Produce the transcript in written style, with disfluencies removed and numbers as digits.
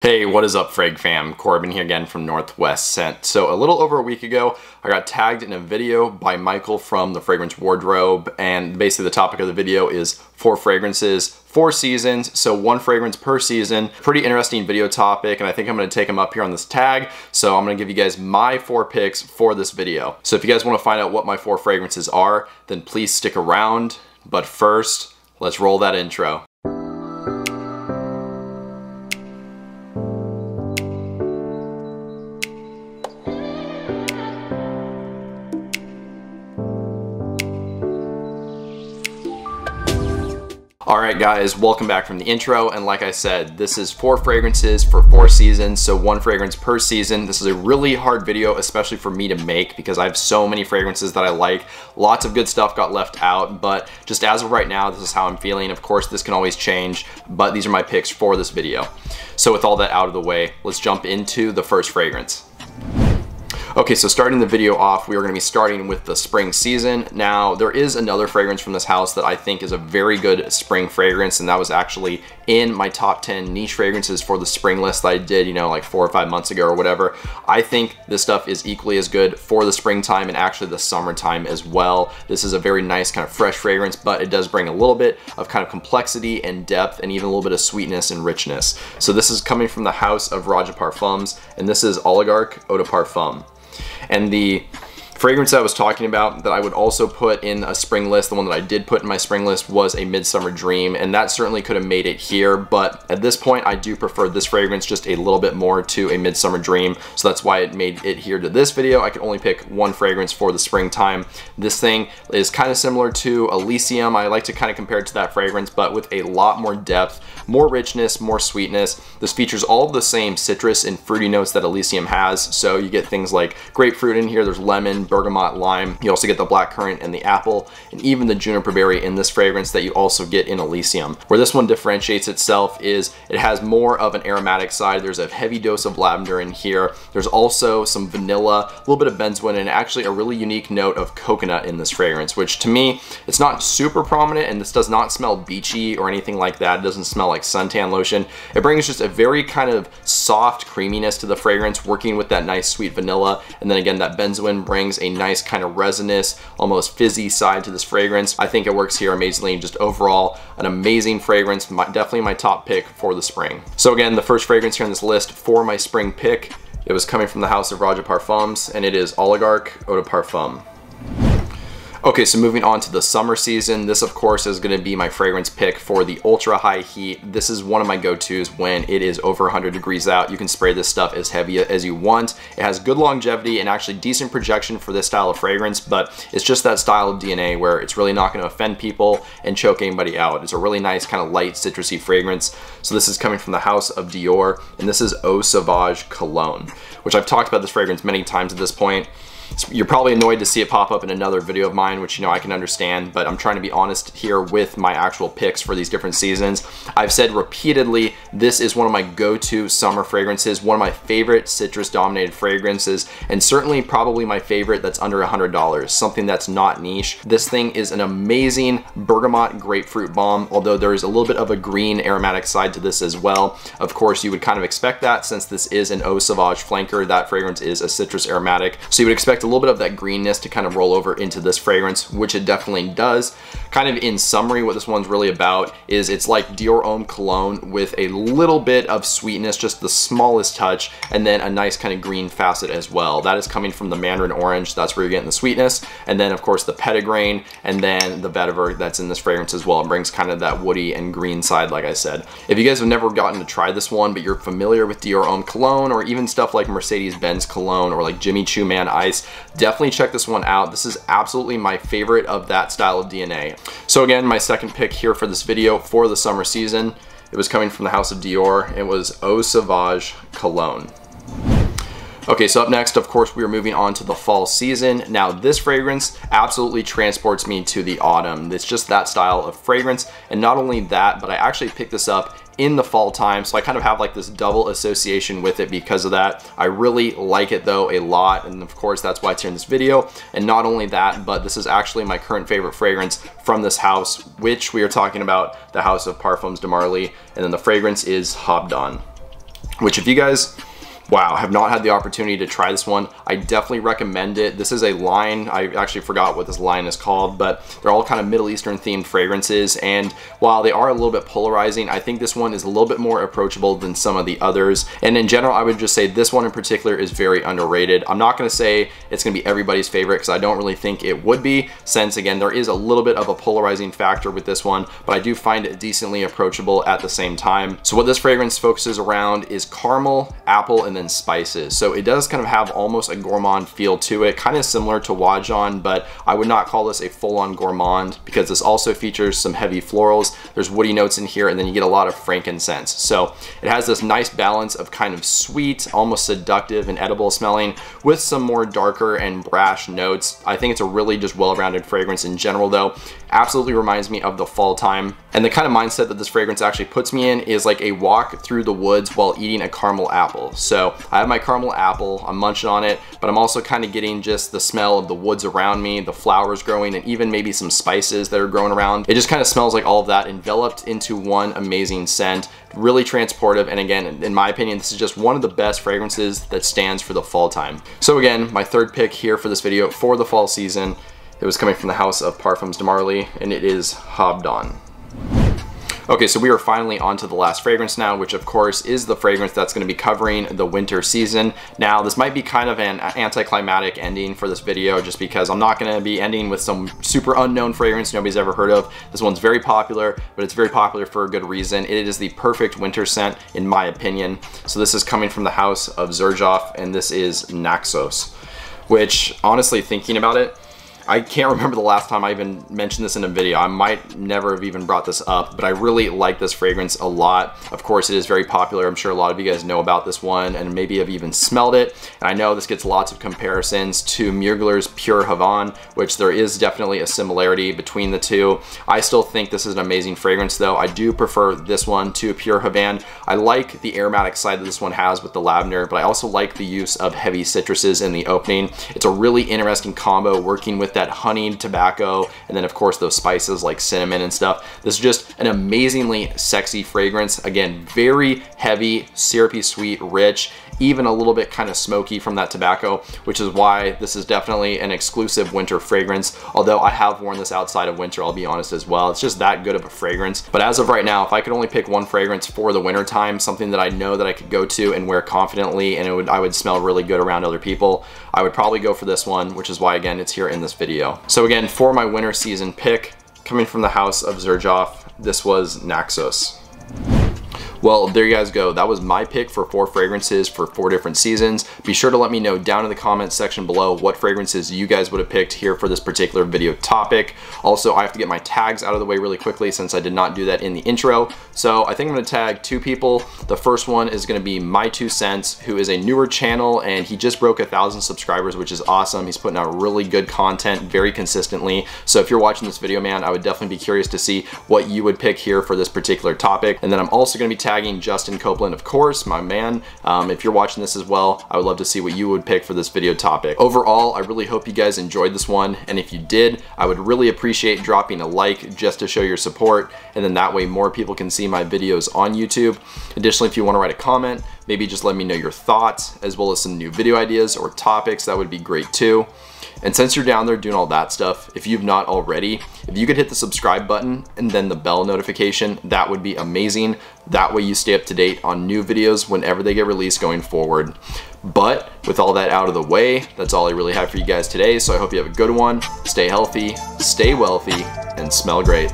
Hey, what is up, Frag fam? Corbin here again from Northwest Scent. So a little over a week ago, I got tagged in a video by Michael from the Fragrance Wardrobe, and basically the topic of the video is 4 fragrances, 4 seasons, so 1 fragrance per season. Pretty interesting video topic, and I think I'm gonna take them up here on this tag, so I'm gonna give you guys my 4 picks for this video. So if you guys wanna find out what my 4 fragrances are, then please stick around. But first, let's roll that intro. Alright guys, welcome back from the intro, and like I said, this is 4 fragrances for 4 seasons, so 1 fragrance per season. This is a really hard video, especially for me to make, because I have so many fragrances that I like. Lots of good stuff got left out, but just as of right now, this is how I'm feeling. Of course, this can always change, but these are my picks for this video. So with all that out of the way, let's jump into the first fragrance. Okay, so starting the video off, we are going to be starting with the spring season. Now, there is another fragrance from this house that I think is a very good spring fragrance, and that was actually in my top 10 niche fragrances for the spring list that I did, you know, like 4 or 5 months ago or whatever. I think this stuff is equally as good for the springtime and actually the summertime as well. This is a very nice kind of fresh fragrance, but it does bring a little bit of kind of complexity and depth and even a little bit of sweetness and richness. So this is coming from the house of Raja Parfums, and this is Oligarch Eau de Parfum. And the fragrance I was talking about that I would also put in a spring list, the one that I did put in my spring list, was a Midsummer Dream, and that certainly could have made it here, but at this point I do prefer this fragrance just a little bit more to a Midsummer Dream, so that's why it made it here to this video. I could only pick 1 fragrance for the springtime. This thing is kind of similar to Elysium. I like to kind of compare it to that fragrance, but with a lot more depth, more richness, more sweetness. This features all of the same citrus and fruity notes that Elysium has, so you get things like grapefruit in here, there's lemon, bergamot, lime. You also get the blackcurrant and the apple, and even the juniper berry in this fragrance that you also get in Elysium. Where this one differentiates itself is it has more of an aromatic side. There's a heavy dose of lavender in here. There's also some vanilla, a little bit of benzoin, and actually a really unique note of coconut in this fragrance, which to me, it's not super prominent, and this does not smell beachy or anything like that. It doesn't smell like suntan lotion. It brings just a very kind of soft creaminess to the fragrance, working with that nice sweet vanilla, and then again, that benzoin brings a nice kind of resinous, almost fizzy side to this fragrance. I think it works here amazingly. Just overall, an amazing fragrance. Definitely my top pick for the spring. So again, the first fragrance here on this list for my spring pick, it was coming from the house of Raja Parfums, and it is Oligarch Eau de Parfum. Okay, so moving on to the summer season, this of course is going to be my fragrance pick for the ultra high heat. This is one of my go-tos when it is over 100 degrees out. You can spray this stuff as heavy as you want. It has good longevity and actually decent projection for this style of fragrance, but it's just that style of DNA where it's really not going to offend people and choke anybody out. It's a really nice kind of light citrusy fragrance. So this is coming from the house of Dior, and this is Eau Sauvage Cologne, which I've talked about this fragrance many times at this point. You're probably annoyed to see it pop up in another video of mine, which, you know, I can understand, but I'm trying to be honest here with my actual picks for these different seasons. I've said repeatedly, this is one of my go-to summer fragrances, one of my favorite citrus-dominated fragrances, and certainly probably my favorite that's under $100, something that's not niche. This thing is an amazing bergamot grapefruit bomb, although there is a little bit of a green aromatic side to this as well. Of course, you would kind of expect that since this is an Eau Sauvage flanker. That fragrance is a citrus aromatic, so you would expect a little bit of that greenness to kind of roll over into this fragrance, which it definitely does. Kind of in summary, what this one's really about is it's like Dior Homme Cologne with a little bit of sweetness, just the smallest touch, and then a nice kind of green facet as well. That is coming from the mandarin orange. That's where you're getting the sweetness. And then of course the petitgrain, and then the vetiver that's in this fragrance as well. It brings kind of that woody and green side, like I said. If you guys have never gotten to try this one, but you're familiar with Dior Homme Cologne, or even stuff like Mercedes-Benz Cologne, or like Jimmy Choo Man Ice, definitely check this one out. This is absolutely my favorite of that style of DNA. So again, my second pick here for this video for the summer season, it was coming from the house of Dior. It was Eau Sauvage Cologne. Okay, so up next, of course, we are moving on to the fall season. Now, this fragrance absolutely transports me to the autumn. It's just that style of fragrance. And not only that, but I actually picked this up in the fall time, so I kind of have like this double association with it because of that. I really like it though a lot, and of course that's why it's here in this video. And not only that, but this is actually my current favorite fragrance from this house, which we are talking about, the house of Parfums de Marly, and then the fragrance is Hobdon. which if you guys, wow, have not had the opportunity to try this one, I definitely recommend it. This is a line, I actually forgot what this line is called, but they're all kind of Middle Eastern themed fragrances, and while they are a little bit polarizing, I think this one is a little bit more approachable than some of the others. And in general, I would just say this one in particular is very underrated. I'm not gonna say it's gonna be everybody's favorite, because I don't really think it would be, since again, there is a little bit of a polarizing factor with this one, but I do find it decently approachable at the same time. So what this fragrance focuses around is caramel, apple, and then spices. So it does kind of have almost a gourmand feel to it, kind of similar to Wajan, but I would not call this a full-on gourmand, because this also features some heavy florals. There's woody notes in here, and then you get a lot of frankincense. So it has this nice balance of kind of sweet, almost seductive and edible smelling, with some more darker and brash notes. I think it's a really just well-rounded fragrance in general though. Absolutely reminds me of the fall time. And the kind of mindset that this fragrance actually puts me in is like a walk through the woods while eating a caramel apple. So I have my caramel apple, I'm munching on it, but I'm also kind of getting just the smell of the woods around me, the flowers growing, and even maybe some spices that are growing around. It just kind of smells like all of that enveloped into one amazing scent. Really transportive, and again, in my opinion, this is just one of the best fragrances that stands for the fall time. So again, my third pick here for this video for the fall season, it was coming from the house of Parfums de Marly, and it is Habdan. Okay, so we are finally on to the last fragrance now, which of course is the fragrance that's going to be covering the winter season. Now, this might be kind of an anticlimactic ending for this video, just because I'm not going to be ending with some super unknown fragrance nobody's ever heard of. This one's very popular, but it's very popular for a good reason. It is the perfect winter scent, in my opinion. So this is coming from the house of Xerjoff, and this is Naxos, which, honestly, thinking about it, I can't remember the last time I even mentioned this in a video. I might never have even brought this up, but I really like this fragrance a lot. Of course, it is very popular. I'm sure a lot of you guys know about this one and maybe have even smelled it. And I know this gets lots of comparisons to Mugler's Pure Havane, which there is definitely a similarity between the two. I still think this is an amazing fragrance though. I do prefer this one to Pure Havane. I like the aromatic side that this one has with the lavender, but I also like the use of heavy citruses in the opening. It's a really interesting combo working with that honeyed tobacco, and then of course those spices like cinnamon and stuff. This is just an amazingly sexy fragrance. Again, very heavy, syrupy, sweet, rich, even a little bit kind of smoky from that tobacco, which is why this is definitely an exclusive winter fragrance. Although I have worn this outside of winter, I'll be honest as well. It's just that good of a fragrance. But as of right now, if I could only pick one fragrance for the winter time, something that I know that I could go to and wear confidently, and I would smell really good around other people, I would probably go for this one, which is why again it's here in this video. So again, for my winter season pick, coming from the house of Xerjoff, this was Naxos. Well, there you guys go. That was my pick for 4 fragrances for 4 different seasons. Be sure to let me know down in the comments section below what fragrances you guys would have picked here for this particular video topic. Also, I have to get my tags out of the way really quickly since I did not do that in the intro. So I think I'm gonna tag 2 people. The first one is gonna be My 2 Cents, who is a newer channel, and he just broke 1,000 subscribers, which is awesome. He's putting out really good content very consistently. So if you're watching this video, man, I would definitely be curious to see what you would pick here for this particular topic. And then I'm also gonna be tagging Justin Copeland, of course, my man. If you're watching this as well, I would love to see what you would pick for this video topic. Overall, I really hope you guys enjoyed this one, and if you did, I would really appreciate dropping a like just to show your support, and then that way more people can see my videos on YouTube. Additionally, if you want to write a comment, maybe just let me know your thoughts, as well as some new video ideas or topics, that would be great too. And since you're down there doing all that stuff, if you've not already, if you could hit the subscribe button and then the bell notification, that would be amazing. That way you stay up to date on new videos whenever they get released going forward. But with all that out of the way, that's all I really have for you guys today. So I hope you have a good one. Stay healthy, stay wealthy, and smell great.